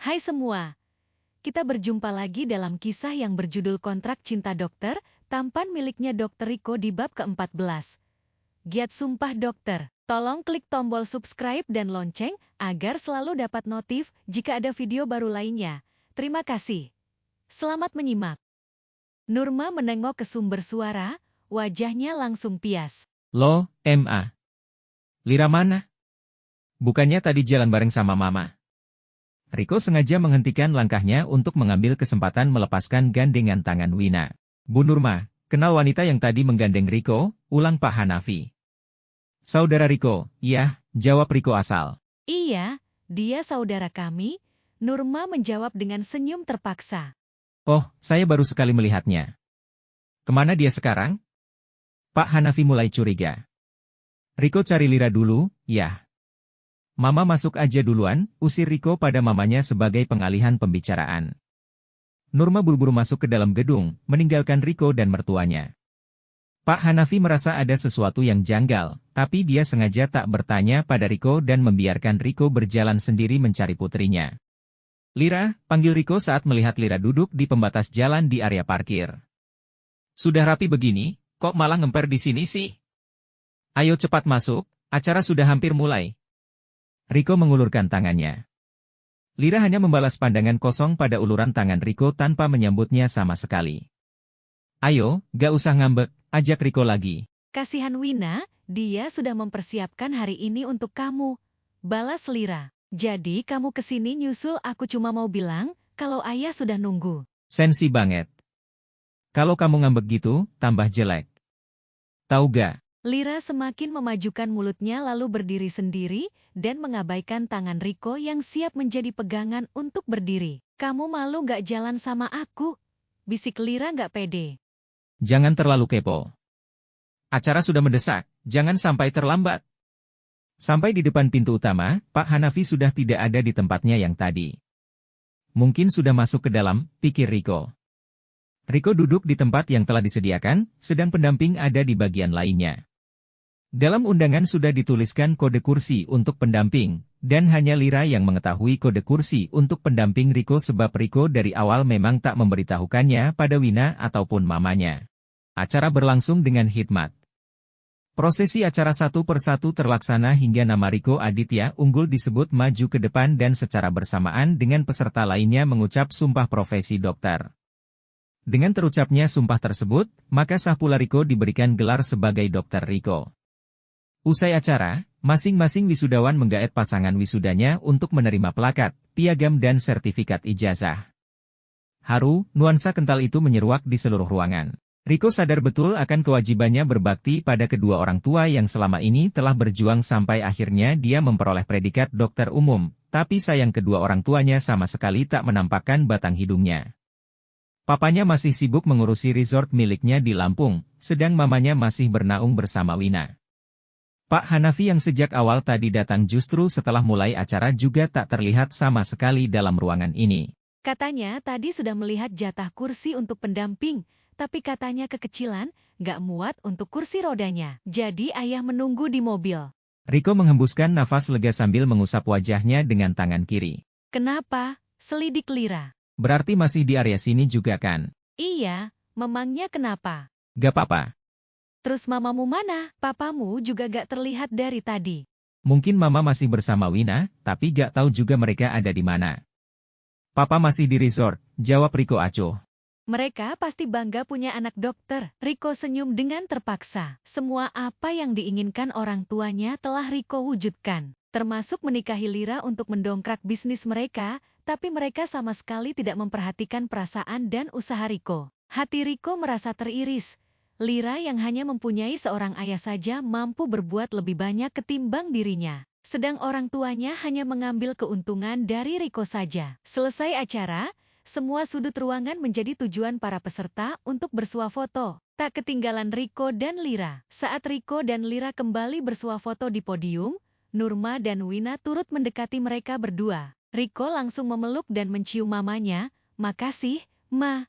Hai semua, kita berjumpa lagi dalam kisah yang berjudul Kontrak Cinta Dokter, tampan miliknya Dr. Riko di bab ke-14. Giat Sumpah Dokter, tolong klik tombol subscribe dan lonceng agar selalu dapat notif jika ada video baru lainnya. Terima kasih. Selamat menyimak. Nurma menengok ke sumber suara, wajahnya langsung pias. Loh, Ma. Lira mana? Bukannya tadi jalan bareng sama Mama? Riko sengaja menghentikan langkahnya untuk mengambil kesempatan melepaskan gandengan tangan Wina. Bu Nurma, kenal wanita yang tadi menggandeng Riko? Ulang Pak Hanafi. Saudara Riko, iya, jawab Riko asal. Iya, dia saudara kami, Nurma menjawab dengan senyum terpaksa. Oh, saya baru sekali melihatnya. Kemana dia sekarang? Pak Hanafi mulai curiga. Riko cari Lira dulu, ya. Mama masuk aja duluan, usir Riko pada mamanya sebagai pengalihan pembicaraan. Nurma buru-buru masuk ke dalam gedung, meninggalkan Riko dan mertuanya. Pak Hanafi merasa ada sesuatu yang janggal, tapi dia sengaja tak bertanya pada Riko dan membiarkan Riko berjalan sendiri mencari putrinya. Lira, panggil Riko saat melihat Lira duduk di pembatas jalan di area parkir. Sudah rapi begini, kok malah ngemper di sini sih? Ayo cepat masuk, acara sudah hampir mulai. Riko mengulurkan tangannya. Lira hanya membalas pandangan kosong pada uluran tangan Riko tanpa menyambutnya sama sekali. Ayo, gak usah ngambek, ajak Riko lagi. Kasihan Wina, dia sudah mempersiapkan hari ini untuk kamu. Balas Lira. Jadi kamu kesini nyusul aku cuma mau bilang, kalau ayah sudah nunggu. Sensi banget. Kalau kamu ngambek gitu, tambah jelek. Tahu gak? Lira semakin memajukan mulutnya lalu berdiri sendiri, dan mengabaikan tangan Riko yang siap menjadi pegangan untuk berdiri. Kamu malu gak jalan sama aku? Bisik Lira gak pede. Jangan terlalu kepo. Acara sudah mendesak, jangan sampai terlambat. Sampai di depan pintu utama, Pak Hanafi sudah tidak ada di tempatnya yang tadi. Mungkin sudah masuk ke dalam, pikir Riko. Riko duduk di tempat yang telah disediakan, sedang pendamping ada di bagian lainnya. Dalam undangan sudah dituliskan kode kursi untuk pendamping, dan hanya Lira yang mengetahui kode kursi untuk pendamping Riko sebab Riko dari awal memang tak memberitahukannya pada Wina ataupun mamanya. Acara berlangsung dengan hikmat. Prosesi acara satu persatu terlaksana hingga nama Riko Aditya Unggul disebut maju ke depan dan secara bersamaan dengan peserta lainnya mengucap sumpah profesi dokter. Dengan terucapnya sumpah tersebut, maka sah pula Riko diberikan gelar sebagai Dokter Riko. Usai acara, masing-masing wisudawan menggaet pasangan wisudanya untuk menerima plakat, piagam dan sertifikat ijazah. Haru, nuansa kental itu menyeruak di seluruh ruangan. Riko sadar betul akan kewajibannya berbakti pada kedua orang tua yang selama ini telah berjuang sampai akhirnya dia memperoleh predikat dokter umum, tapi sayang kedua orang tuanya sama sekali tak menampakkan batang hidungnya. Papanya masih sibuk mengurusi resort miliknya di Lampung, sedang mamanya masih bernaung bersama Wina. Pak Hanafi yang sejak awal tadi datang justru setelah mulai acara juga tak terlihat sama sekali dalam ruangan ini. Katanya tadi sudah melihat jatah kursi untuk pendamping, tapi katanya kekecilan, gak muat untuk kursi rodanya. Jadi ayah menunggu di mobil. Riko menghembuskan nafas lega sambil mengusap wajahnya dengan tangan kiri. Kenapa? Selidik Lira. Berarti masih di area sini juga kan? Iya, memangnya kenapa? Gak apa-apa. Terus mamamu mana? Papamu juga gak terlihat dari tadi. Mungkin mama masih bersama Wina, tapi gak tahu juga mereka ada di mana. Papa masih di resort, jawab Riko acuh. Mereka pasti bangga punya anak dokter. Riko senyum dengan terpaksa. Semua apa yang diinginkan orang tuanya telah Riko wujudkan. Termasuk menikahi Lira untuk mendongkrak bisnis mereka, tapi mereka sama sekali tidak memperhatikan perasaan dan usaha Riko. Hati Riko merasa teriris. Lira yang hanya mempunyai seorang ayah saja mampu berbuat lebih banyak ketimbang dirinya. Sedang orang tuanya hanya mengambil keuntungan dari Riko saja. Selesai acara, semua sudut ruangan menjadi tujuan para peserta untuk bersuah foto. Tak ketinggalan Riko dan Lira. Saat Riko dan Lira kembali bersuah foto di podium, Nurma dan Wina turut mendekati mereka berdua. Riko langsung memeluk dan mencium mamanya. Makasih, Ma.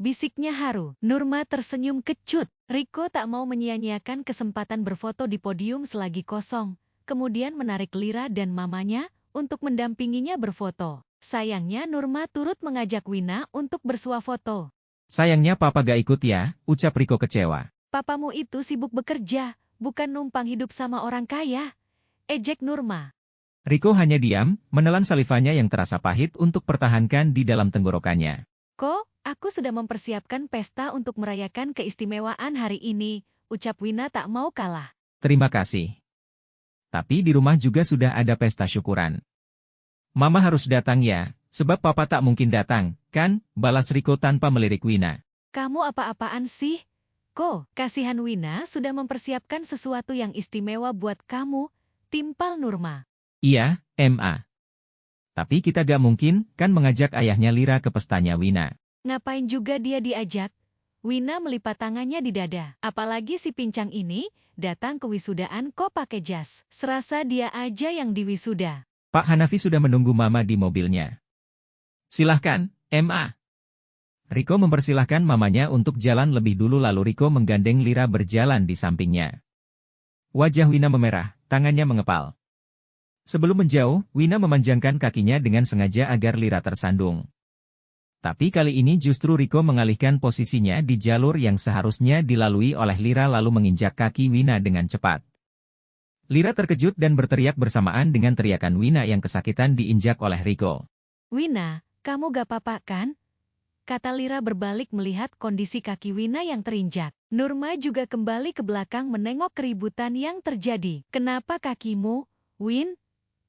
Bisiknya haru. Nurma tersenyum kecut. Riko tak mau menyia-nyiakan kesempatan berfoto di podium selagi kosong. Kemudian menarik Lira dan mamanya untuk mendampinginya berfoto. Sayangnya Nurma turut mengajak Wina untuk bersuah foto. Sayangnya papa gak ikut ya, ucap Riko kecewa. Papamu itu sibuk bekerja, bukan numpang hidup sama orang kaya. Ejek Nurma. Riko hanya diam, menelan salivanya yang terasa pahit untuk pertahankan di dalam tenggorokannya. Kok, aku sudah mempersiapkan pesta untuk merayakan keistimewaan hari ini, ucap Wina tak mau kalah. Terima kasih. Tapi di rumah juga sudah ada pesta syukuran. Mama harus datang ya, sebab papa tak mungkin datang, kan? Balas Riko tanpa melirik Wina. Kamu apa-apaan sih? Kok, kasihan Wina sudah mempersiapkan sesuatu yang istimewa buat kamu, timpal Nurma. Iya, Ma. Tapi kita gak mungkin, kan mengajak ayahnya Lira ke pestanya Wina. Ngapain juga dia diajak? Wina melipat tangannya di dada. Apalagi si pincang ini, datang ke wisudaan kok pakai jas. Serasa dia aja yang diwisuda. Pak Hanafi sudah menunggu Mama di mobilnya. Silahkan, Ma. Riko mempersilahkan mamanya untuk jalan lebih dulu lalu Riko menggandeng Lira berjalan di sampingnya. Wajah Wina memerah, tangannya mengepal. Sebelum menjauh, Wina memanjangkan kakinya dengan sengaja agar Lira tersandung. Tapi kali ini justru Riko mengalihkan posisinya di jalur yang seharusnya dilalui oleh Lira lalu menginjak kaki Wina dengan cepat. Lira terkejut dan berteriak bersamaan dengan teriakan Wina yang kesakitan diinjak oleh Riko. Wina, kamu gak apa-apa kan? Kata Lira berbalik melihat kondisi kaki Wina yang terinjak. Nurma juga kembali ke belakang menengok keributan yang terjadi. Kenapa kakimu, Win?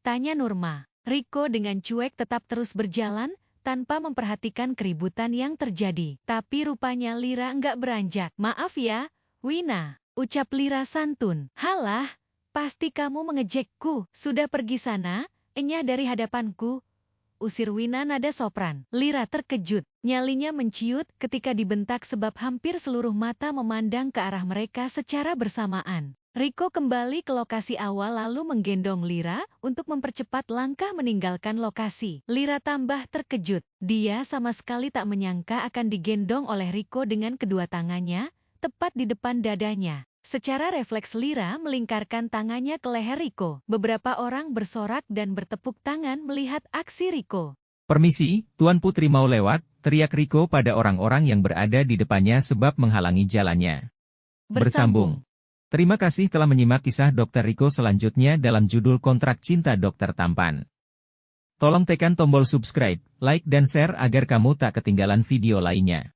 Tanya Nurma. Riko dengan cuek tetap terus berjalan, tanpa memperhatikan keributan yang terjadi. Tapi rupanya Lira enggak beranjak. Maaf ya, Wina, ucap Lira santun. Halah, pasti kamu mengejekku. Sudah pergi sana, enyah dari hadapanku. Usir Wina nada sopran. Lira terkejut. Nyalinya menciut ketika dibentak sebab hampir seluruh mata memandang ke arah mereka secara bersamaan. Riko kembali ke lokasi awal lalu menggendong Lira untuk mempercepat langkah meninggalkan lokasi. Lira tambah terkejut. Dia sama sekali tak menyangka akan digendong oleh Riko dengan kedua tangannya, tepat di depan dadanya. Secara refleks Lira melingkarkan tangannya ke leher Riko. Beberapa orang bersorak dan bertepuk tangan melihat aksi Riko. Permisi, Tuan Putri mau lewat, teriak Riko pada orang-orang yang berada di depannya sebab menghalangi jalannya. Bersambung. Terima kasih telah menyimak kisah Dr. Riko selanjutnya dalam judul Kontrak Cinta Dokter Tampan. Tolong tekan tombol subscribe, like dan share agar kamu tak ketinggalan video lainnya.